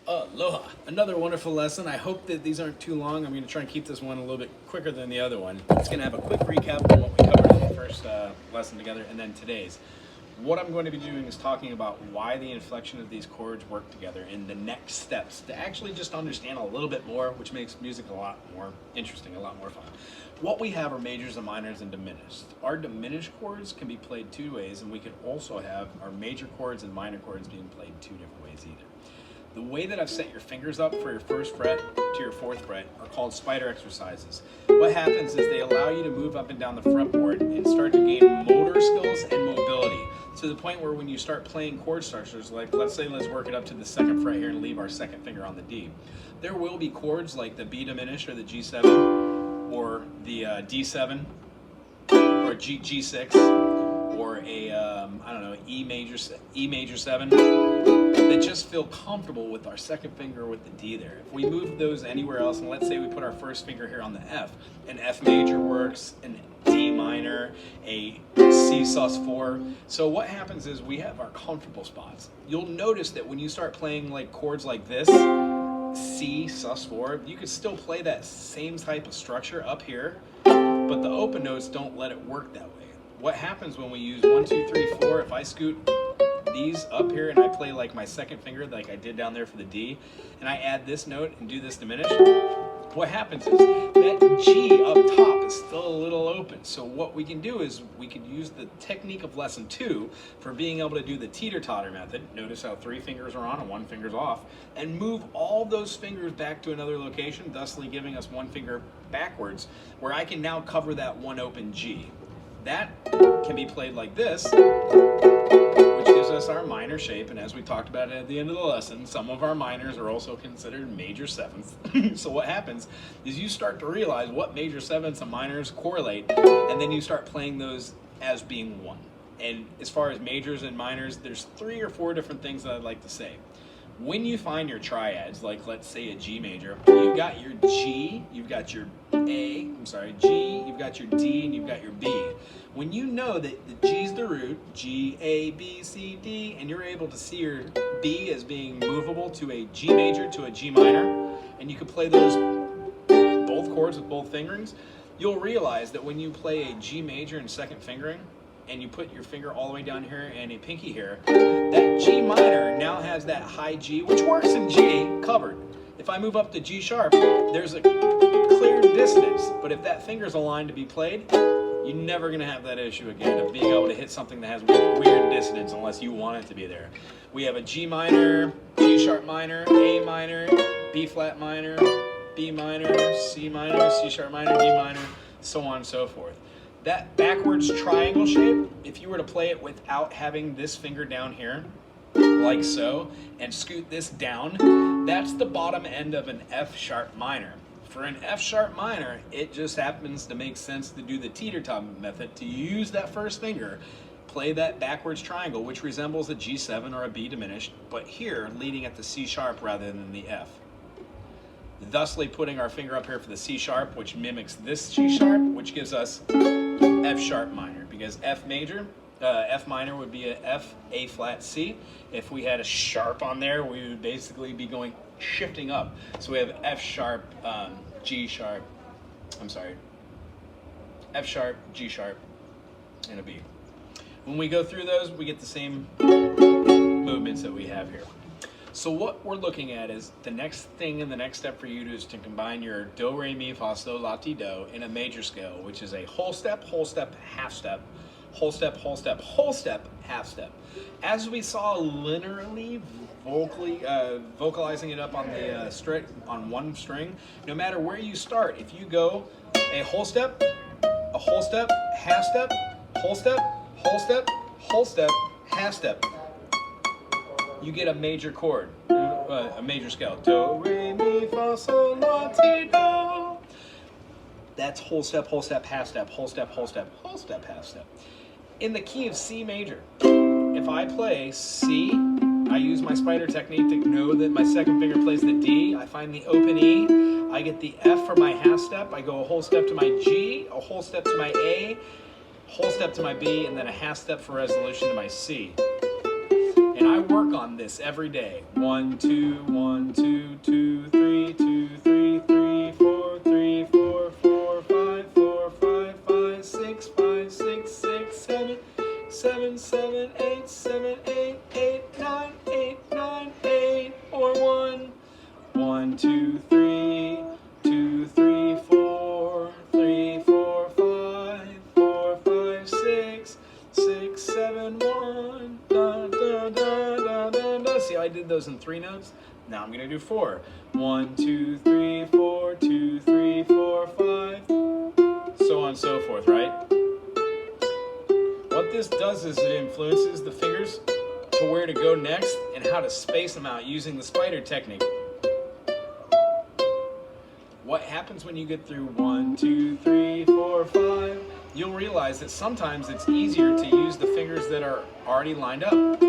Aloha! Another wonderful lesson. I hope that these aren't too long. I'm going to try and keep this one a little bit quicker than the other one. It's going to have a quick recap of what we covered in the first lesson together and then today's. What I'm going to be doing is talking about why the inflection of these chords work together and the next steps to actually just understand a little bit more, which makes music a lot more interesting, a lot more fun. What we have are majors and minors and diminished. Our diminished chords can be played two ways, and we can also have our major chords and minor chords being played two different ways either. The way that I've set your fingers up for your first fret to your fourth fret are called spider exercises. What happens is they allow you to move up and down the fretboard and start to gain motor skills and mobility, to the point where when you start playing chord structures, like let's work it up to the second fret here and leave our second finger on the D. There will be chords like the B diminished or the G7 or the D7 or G6 or a I don't know, E major 7 that just feel comfortable with our second finger with the D there. If we move those anywhere else, and let's say we put our first finger here on the F, an F major works, an D minor, a C sus4. So what happens is we have our comfortable spots. You'll notice that when you start playing like chords like this, C sus4, you can still play that same type of structure up here, but the open notes don't let it work that way. What happens when we use 1, 2, 3, 4, if I scoot these up here and I play like my second finger like I did down there for the D, and I add this note and do this diminished, what happens is that G up top is still a little open. So what we can do is we can use the technique of lesson 2 for being able to do the teeter-totter method. Notice how 3 fingers are on and 1 finger's off, and move all those fingers back to another location, thusly giving us 1 finger backwards, where I can now cover that 1 open G. That can be played like this, which gives us our minor shape, and as we talked about at the end of the lesson, some of our minors are also considered major 7ths. So what happens is you start to realize what major 7ths and minors correlate, and then you start playing those as being one. And as far as majors and minors, there's 3 or 4 different things that I'd like to say. When you find your triads, like let's say a G major, you've got your G, you've got your G, you've got your D, and you've got your B. When you know that the G's the root, G, A, B, C, D, and you're able to see your B as being movable to a G major to a G minor, and you can play those both chords with both fingerings, you'll realize that when you play a G major in second fingering, and you put your finger all the way down here and a pinky here, that G minor now has that high G, which works in G, covered. If I move up to G sharp, there's a clear dissonance, but if that finger's aligned to be played, you're never gonna have that issue again of being able to hit something that has weird dissonance unless you want it to be there. We have a G minor, G sharp minor, A minor, B flat minor, B minor, C minor, C sharp minor, D minor, so on and so forth. That backwards triangle shape, if you were to play it without having this finger down here, like so, and scoot this down, that's the bottom end of an F sharp minor. For an F sharp minor, it just happens to make sense to do the teeter-totter method, to use that first finger, play that backwards triangle, which resembles a G7 or a B diminished, but here leading at the C sharp rather than the F. Thusly putting our finger up here for the C sharp, which mimics this G sharp, which gives us F sharp minor, because F minor would be a F, A flat, C. If we had a sharp on there, we would basically be shifting up. So we have F sharp, G sharp, F sharp, G sharp, and a B. When we go through those, we get the same movements that we have here. So what we're looking at is the next thing and the next step for you is to combine your do, re, mi, fa, sol, la, ti, do in a major scale, which is a whole step, half step, whole step, whole step, whole step, half step. As we saw linearly, vocalizing it up on the on one string, no matter where you start, if you go a whole step, half step, whole step, whole step, whole step, half step, you get a major chord, a major scale. Do, re, mi, fa, sol, la, ti, do. That's whole step, half step, whole step, half step. In the key of C major, if I play C, I use my spider technique to know that my second finger plays the D. I find the open E. I get the F for my half step. I go a whole step to my G, a whole step to my A, whole step to my B, and then a half step for resolution to my C. And I work on on this every day. 1, 2, 1, 2, 2, 3, 2, 3, 3, 4, 3, 4, 4, 5, 4, 5, 5, 6, 5, 6, 6, 7, 7, 7, 8, 7, 8, 8, 9, 8, 9, 8, or 1, 1, 2, 3, 2, 3, 4, 3, 4, 5, 4, 5, 6, 6, 7, 1, da, da, da, da, da, da. See how I did those in 3 notes? Now I'm gonna do 4. 1, 2, 3, 4, 2, 3, 4, 5, so on and so forth, right? What this does is it influences the fingers to where to go next and how to space them out using the spider technique. What happens when you get through 1, 2, 3, 4, 5? You'll realize that sometimes it's easier to use the fingers that are already lined up.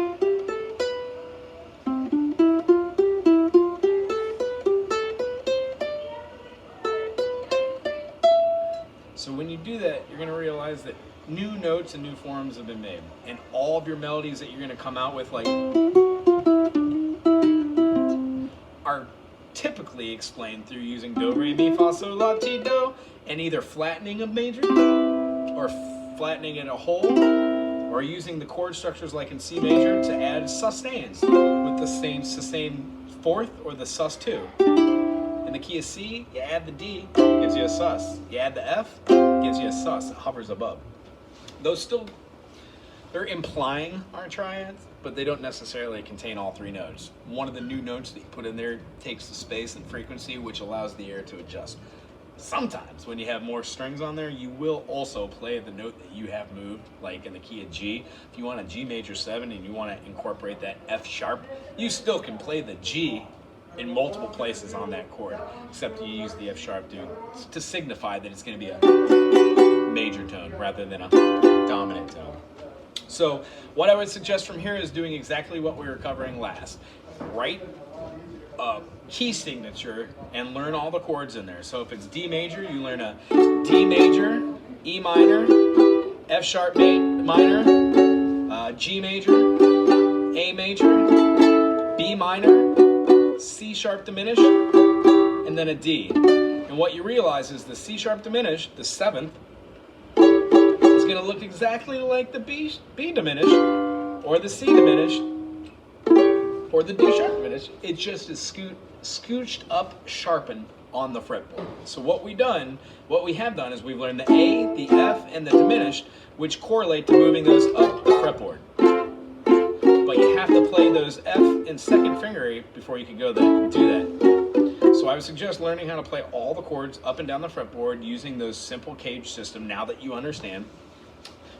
So when you do that, you're going to realize that new notes and new forms have been made. And all of your melodies that you're going to come out with, like, are typically explained through using do, re, mi, fa, sol, la, ti, do, and either flattening a major or flattening it a whole, or using the chord structures like in C major to add sustains with the same sustain fourth or the sus2. In the key of C, you add the D, gives you a sus. You add the F, gives you a sus. It hovers above. Those still, they're implying our triads, but they don't necessarily contain all 3 notes. One of the new notes that you put in there takes the space and frequency, which allows the air to adjust. Sometimes when you have more strings on there, you will also play the note that you have moved, like in the key of G. If you want a G major 7 and you want to incorporate that F sharp, you still can play the G in multiple places on that chord, except you use the F sharp to signify that it's going to be a major tone rather than a dominant tone. So what I would suggest from here is doing exactly what we were covering last. Write a key signature and learn all the chords in there. So if it's D major, you learn a D major, E minor, F sharp minor, G major, A major, B minor, C sharp diminished, and then a D. And what you realize is the C sharp diminished, the 7th, is going to look exactly like the B diminished, or the C diminished, or the D sharp diminished. It just is scooched up, sharpened on the fretboard. So what we have done is we've learned the A, the F, and the diminished, which correlate to moving those up the fretboard. But you have to play those F and second finger 8 before you can go there, do that. So I would suggest learning how to play all the chords up and down the fretboard using those simple cage system now that you understand.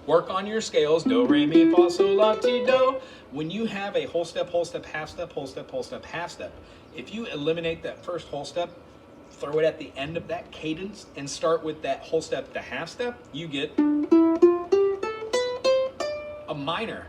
Work on your scales, do, re, mi, fa, sol, la, ti, do. When you have a whole step, half step, whole step, half step, if you eliminate that first whole step, throw it at the end of that cadence, and start with that whole step to half step, you get a minor.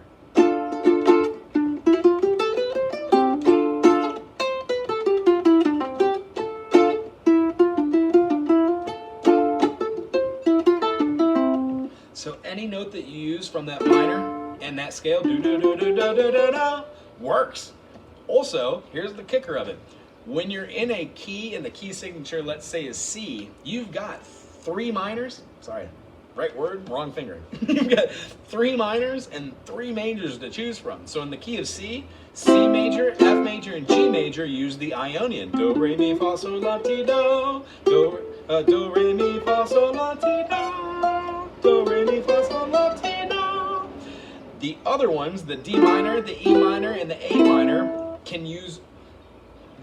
So any note that you use from that minor and that scale, do do do do do do do do, works. Also, here's the kicker of it. When you're in a key and the key signature, let's say is C, you've got 3 minors. Sorry, right word, wrong finger. You've got 3 minors and 3 majors to choose from. So in the key of C, C major, F major, and G major use the Ionian. Do, re, mi, fa, sol, la, ti, do. Do, re, mi, fa, sol, la, ti, do. Do, re, mi, fa, sol, la, ti, do. The other ones, the D minor, the E minor, and the A minor, can use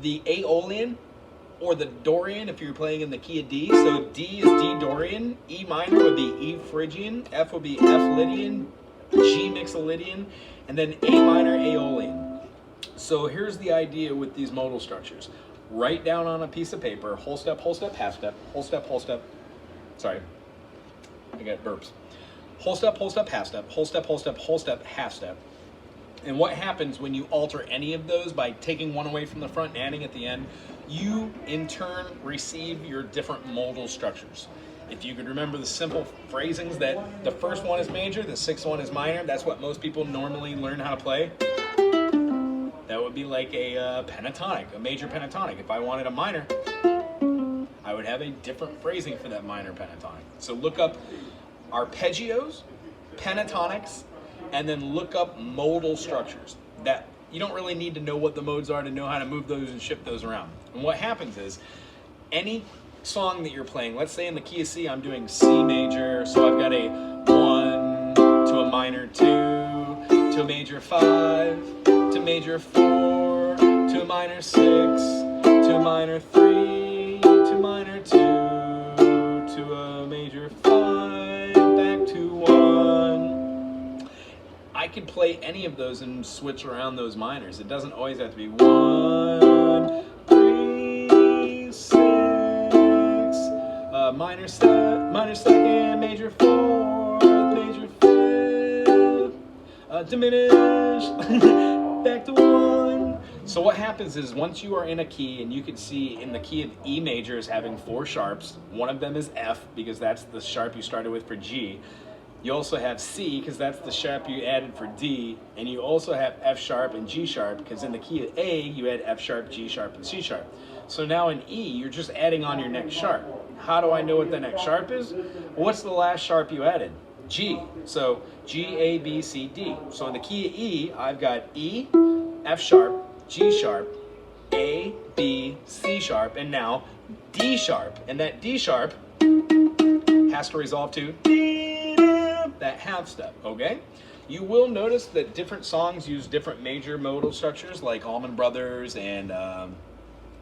the Aeolian or the Dorian if you're playing in the key of D. So D is D Dorian, E minor would be E Phrygian, F would be F Lydian, G Mixolydian, and then A minor Aeolian. So here's the idea with these modal structures. Write down on a piece of paper, whole step, half step, whole step. Sorry, I got burps. Whole step, half step, whole step, half step. And what happens when you alter any of those by taking one away from the front and adding at the end, you in turn receive your different modal structures. If you could remember the simple phrasings that the first one is major, the 6th one is minor, that's what most people normally learn how to play. would be like a pentatonic, a major pentatonic. If I wanted a minor, I would have a different phrasing for that minor pentatonic. So look up arpeggios, pentatonics, and then look up modal structures. That you don't really need to know what the modes are to know how to move those and shift those around. And what happens is, any song that you're playing, let's say in the key of C, I'm doing C major, so I've got a 1 to a minor 2 to a major 5 to major 4 to a minor 6 to a minor 3 to minor 2 to a major 5 back to 1. I could play any of those and switch around those minors. It doesn't always have to be 1, 3, 6, minor second, major 4th, major 5th, diminish, back to 1. So what happens is, once you are in a key, and you can see in the key of E major is having 4 sharps. One of them is F, because that's the sharp you started with for G. You also have C, because that's the sharp you added for D, and you also have F sharp and G sharp, because in the key of A, you had F sharp, G sharp, and C sharp. So now in E, you're just adding on your next sharp. How do I know what the next sharp is? Well, what's the last sharp you added? G. So G, A, B, C, D. So in the key of E, I've got E, F sharp, G sharp, A, B, C sharp, and now D sharp. And that D sharp has to resolve to D, that half step, okay? You will notice that different songs use different major modal structures, like Allman Brothers and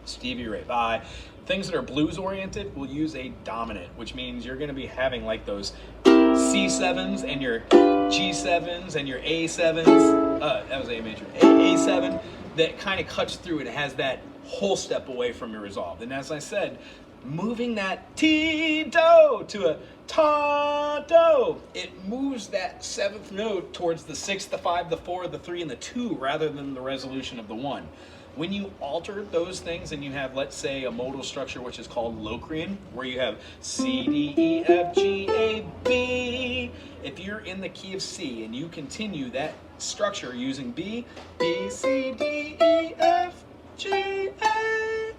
Stevie Ray Vaughan. Things that are blues oriented will use a dominant, which means you're going to be having like those C7s and your G7s and your A7s. That was A major. A7 that kind of cuts through it. It has that whole step away from your resolved. And as I said, moving that T-do to a ta-do, it moves that 7th note towards the 6, the 5, the 4, the 3, and the 2 rather than the resolution of the 1. When you alter those things and you have, let's say, a modal structure which is called Locrian, where you have C, D, E, F, G, A, B. If you're in the key of C and you continue that structure using B, B, C, D, E, F, G, A,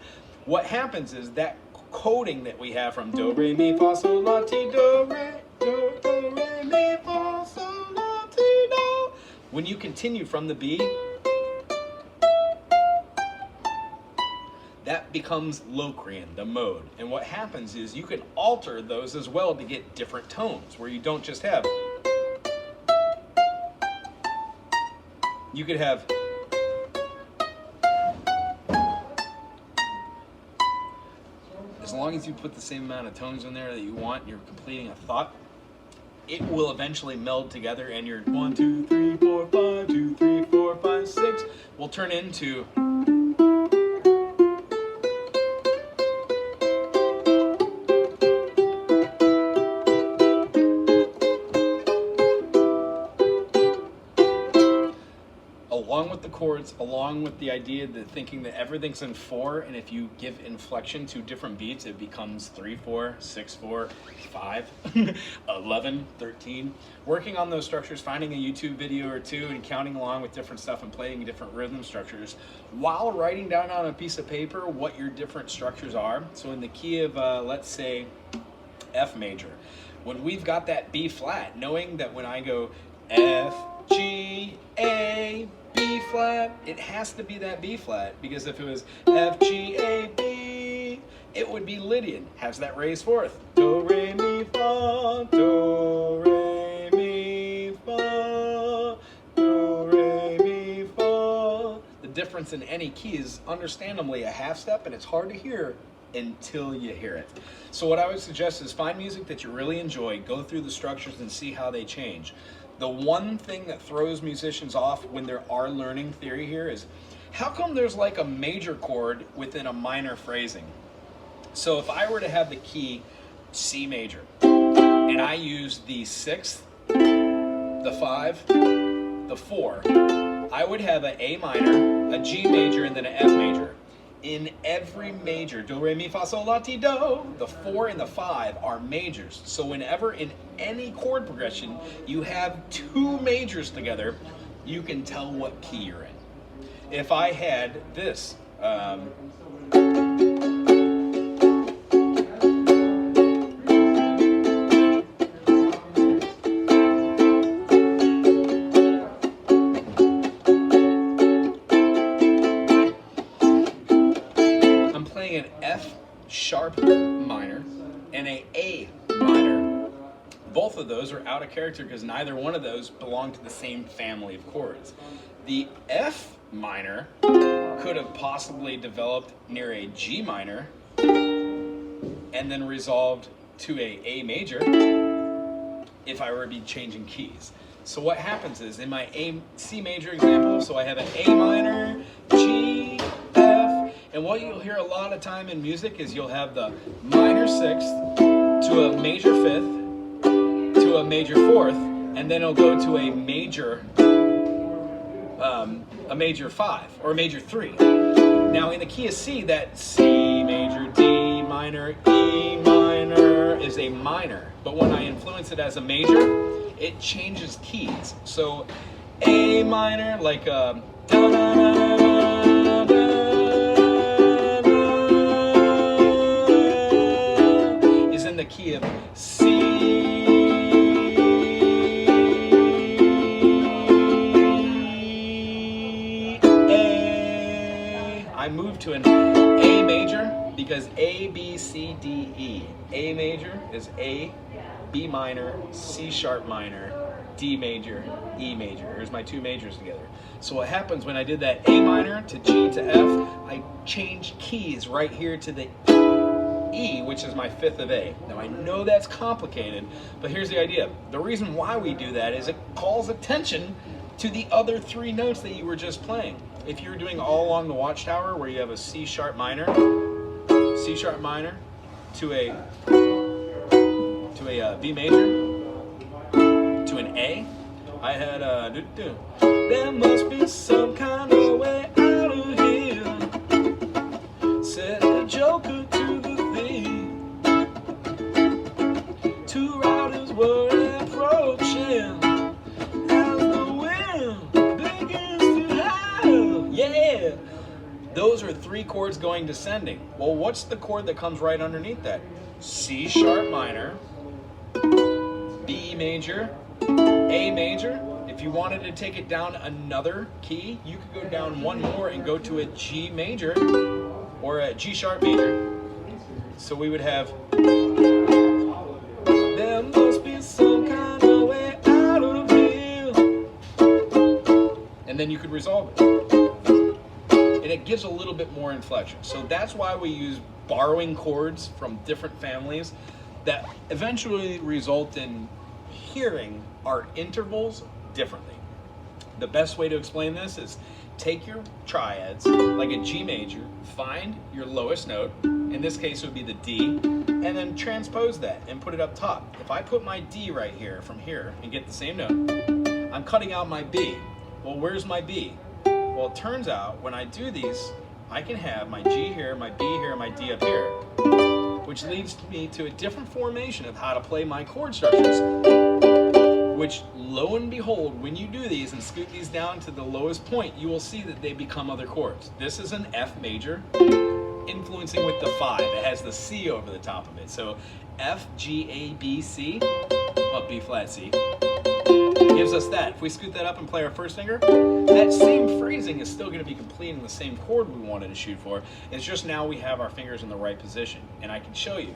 what happens is that coding that we have from do, re, mi, fa, sol, la, ti, do, re, mi, fa, sol, la, ti, do. When you continue from the B, that becomes Locrian, the mode. And what happens is you can alter those as well to get different tones, where you don't just have. You could have. As long as you put the same amount of tones in there that you want, you're completing a thought, it will eventually meld together, and your 1, 2, 3, 4, 5, 2, 3, 4, 5, 6 will turn into. Along with the chords, along with the idea that thinking that everything's in 4, and if you give inflection to different beats, it becomes 3, 4, 6, 4, 5, 11, 13. Working on those structures, finding a YouTube video or two and counting along with different stuff and playing different rhythm structures while writing down on a piece of paper what your different structures are. So in the key of, let's say, F major, when we've got that B flat, knowing that when I go F, G, A, B flat, it has to be that B flat, because if it was F, G, A, B, it would be Lydian. Has that raised fourth. Do, re, mi, fa, do, re, mi, fa, do, re, mi, fa. The difference in any key is understandably a half step, and it's hard to hear until you hear it. So what I would suggest is find music that you really enjoy, go through the structures and see how they change. The one thing that throws musicians off when they are learning theory here is, how come there's like a major chord within a minor phrasing? So if I were to have the key C major, and I use the 6th, the 5, the 4, I would have an A minor, a G major, and then an F major. In every major, do, re, mi, fa, sol, la, ti, do, the 4 and the 5 are majors. So whenever in any chord progression you have 2 majors together, you can tell what key you're in. if I had this. I'm playing an F sharp minor and a A minor. Both of those are out of character because neither one of those belong to the same family of chords. The F minor could have possibly developed near a G minor and then resolved to a A major if I were to be changing keys. So what happens is in my C major example, so I have an A minor, G, F, and what you'll hear a lot of time in music is you'll have the minor sixth to a major fifth to a major fourth, and then it'll go to a major 5 or a major 3. Now in the key of C, that C major, D minor, E minor is a minor, but when I influence it as a major, it changes keys. So A minor, like da da da da da, is in the key of C. I move to an A major because A, B, C, D, E. A major is A, B minor, C sharp minor, D major, E major. Here's my two majors together. So what happens when I did that A minor to G to F, I changed keys right here to the E, which is my fifth of A. Now I know that's complicated, but here's the idea. The reason why we do that is it calls attention to the other three notes that you were just playing. If you're doing All Along the Watchtower, where you have a C sharp minor to a B major, to an A, I had there must be some kind of way out of here, said the joker to the thief. Two riders were approaching. Yeah! Those are three chords going descending. Well, what's the chord that comes right underneath that? C sharp minor, B major, A major. If you wanted to take it down another key, you could go down one more and go to a G major or a G sharp major. So we would have, there must be some kind of way out of here. And then you could resolve it. And it gives a little bit more inflection. So that's why we use borrowing chords from different families that eventually result in hearing our intervals differently. The best way to explain this is take your triads, like a G major, find your lowest note, in this case it would be the D, and then transpose that and put it up top. If I put my D right here from here and get the same note, I'm cutting out my B. Well, where's my B? Well, it turns out when I do these, I can have my G here, my B here, my D up here, which leads me to a different formation of how to play my chord structures, which, lo and behold, when you do these and scoot these down to the lowest point, you will see that they become other chords. This is an F major, influencing with the 5. It has the C over the top of it. So F, G, A, B, C, well, B flat, C. Gives us that. If we scoot that up and play our first finger, that same phrasing is still going to be completing the same chord we wanted to shoot for. It's just now we have our fingers in the right position. And I can show you.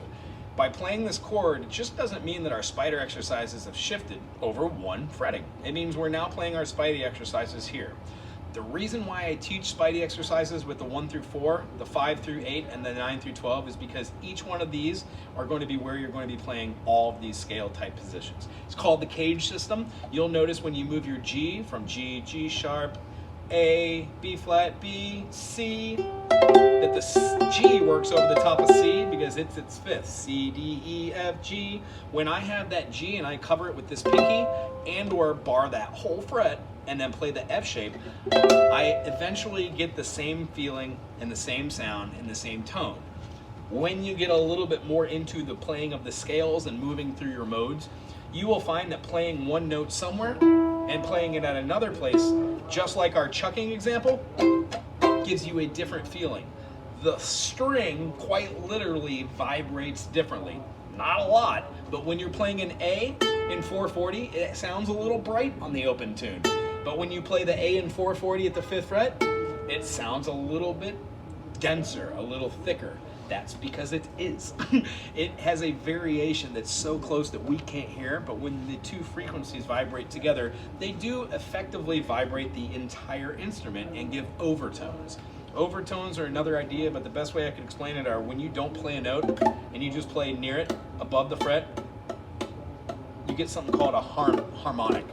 By playing this chord, it just doesn't mean that our spider exercises have shifted over one fretting. It means we're now playing our Spidey exercises here. The reason why I teach Spidey exercises with the 1 through 4, the 5 through 8, and the 9 through 12 is because each one of these are going to be where you're going to be playing all of these scale type positions. It's called the cage system. You'll notice when you move your G from G, G sharp, A, B flat, B, C, that the G works over the top of C because it's its fifth. C, D, E, F, G. When I have that G and I cover it with this pinky and or bar that whole fret and then play the F shape, I eventually get the same feeling and the same sound and the same tone. When you get a little bit more into the playing of the scales and moving through your modes, you will find that playing one note somewhere and playing it at another place, just like our chucking example, gives you a different feeling. The string quite literally vibrates differently. Not a lot, but when you're playing an A in 440, it sounds a little bright on the open tune. But when you play the A in 440 at the 5th fret, it sounds a little bit denser, a little thicker. That's because it is. It has a variation that's so close that we can't hear, but when the two frequencies vibrate together, they do effectively vibrate the entire instrument and give overtones. Overtones are another idea, but the best way I can explain it are when you don't play a note and you just play near it, above the fret, you get something called a harmonic.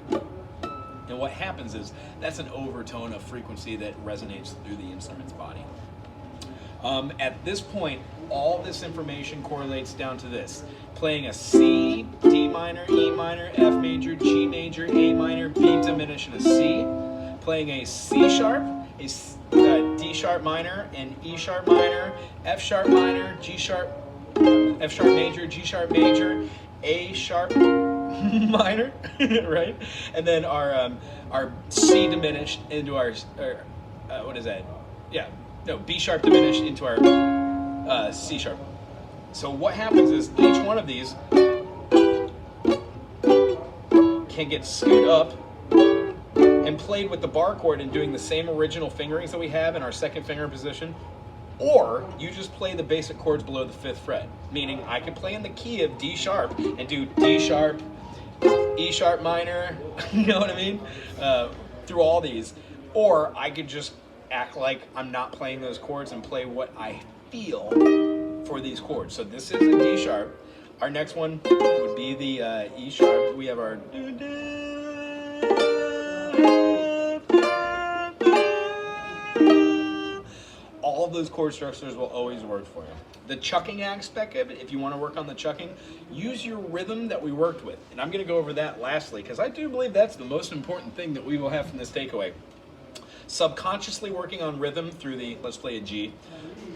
And what happens is that's an overtone of frequency that resonates through the instrument's body. At this point, all this information correlates down to this. Playing a C, D minor, E minor, F major, G major, A minor, B diminished, and a C. Playing a C sharp, a D sharp minor, an E sharp minor, F sharp minor, G sharp, F sharp major, G sharp major, A sharp minor, right? And then our C diminished into our what is that? Yeah. No, B sharp diminished into our C sharp. So what happens is each one of these can get screwed up and played with the bar chord and doing the same original fingerings that we have in our second finger position, or you just play the basic chords below the 5th fret, meaning I could play in the key of D sharp and do D sharp, E sharp minor, you know what I mean, through all these, or I could just act like I'm not playing those chords and play what I feel for these chords. So this is a D sharp. Our next one would be the E sharp. We have our all of those chord structures will always work for you. The chucking aspect of it, if you want to work on the chucking, use your rhythm that we worked with. And I'm going to go over that lastly, because I do believe that's the most important thing that we will have from this takeaway. Subconsciously working on rhythm through the, let's play a G.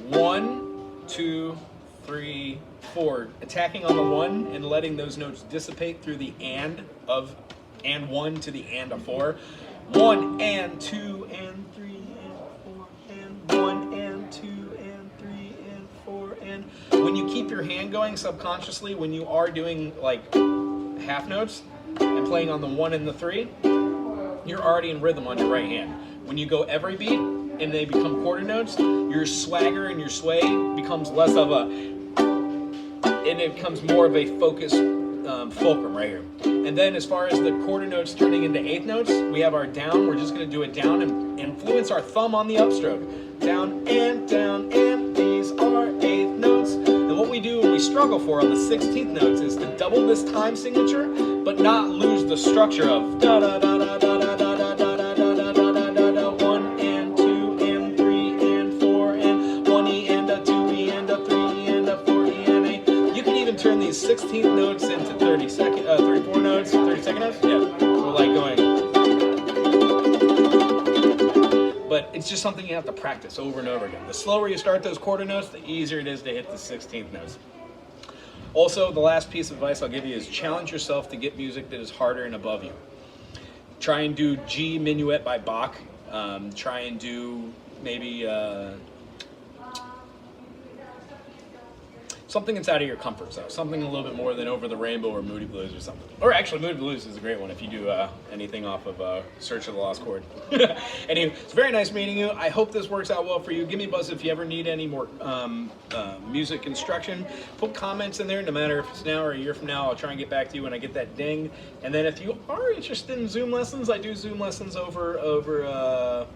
1, 2, 3, 4. Attacking on the 1 and letting those notes dissipate through the and of and 1 to the and of 4. 1 and 2 and 3 and 4 and 1 and 2 and 3 and 4 and. When you keep your hand going subconsciously, when you are doing like half notes and playing on the 1 and the 3, you're already in rhythm on your right hand. When you go every beat and they become quarter notes, your swagger and your sway becomes less of a, and it becomes more of a focused fulcrum right here. And then as far as the quarter notes turning into 8th notes, we have our down. We're just going to do it down and influence our thumb on the upstroke. Down, and these are 8th notes. And what we do and we struggle for on the 16th notes is to double this time signature, but not lose the structure of da da da da da da da da da da da da da da 1 and 2 and 3 and 4 and 1 E and a 2 E and a 3 E and a 4 E and a. You can even turn these 16th notes into 34 notes, 32nd notes. Yeah, we're like going. But it's just something you have to practice over and over again. The slower you start those quarter notes, the easier it is to hit the 16th notes. Also, the last piece of advice I'll give you is challenge yourself to get music that is harder and above you. Try and do G Minuet by Bach. Try and do maybe something that's out of your comfort zone. Something a little bit more than Over the Rainbow or Moody Blues or something. Or actually, Moody Blues is a great one if you do anything off of Search of the Lost Chord. Anyway, it's very nice meeting you. I hope this works out well for you. Give me a buzz if you ever need any more music instruction. Put comments in there, no matter if it's now or a year from now. I'll try and get back to you when I get that ding. And then if you are interested in Zoom lessons, I do Zoom lessons over a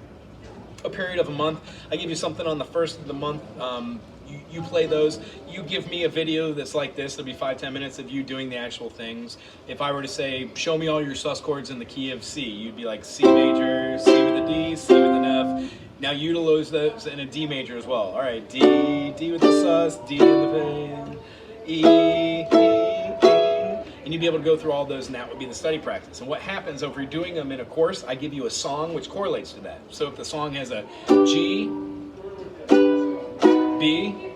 period of a month. I give you something on the first of the month. You play those, you give me a video that's like this, it'll be 5-10 minutes of you doing the actual things. If I were to say, show me all your sus chords in the key of C, you'd be like C major, C with a D, C with an F. Now utilize those in a D major as well. All right, D, D with the sus, D in the vein, E, and you'd be able to go through all those, and that would be the study practice. And what happens if you're doing them in a course, I give you a song which correlates to that. So if the song has a G, B,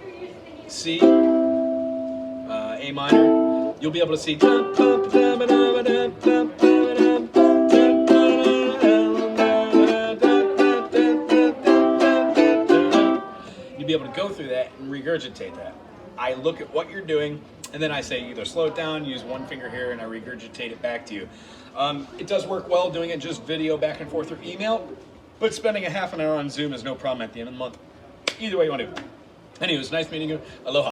C, A minor, you'll be able to see go through that and regurgitate that. I look at what you're doing, and then I say either slow it down, use one finger here, and I regurgitate it back to you. It does work well doing it just video back and forth through email, but spending a half an hour on Zoom is no problem at the end of the month. Either way you want to do it. Anyways, nice meeting you. Aloha.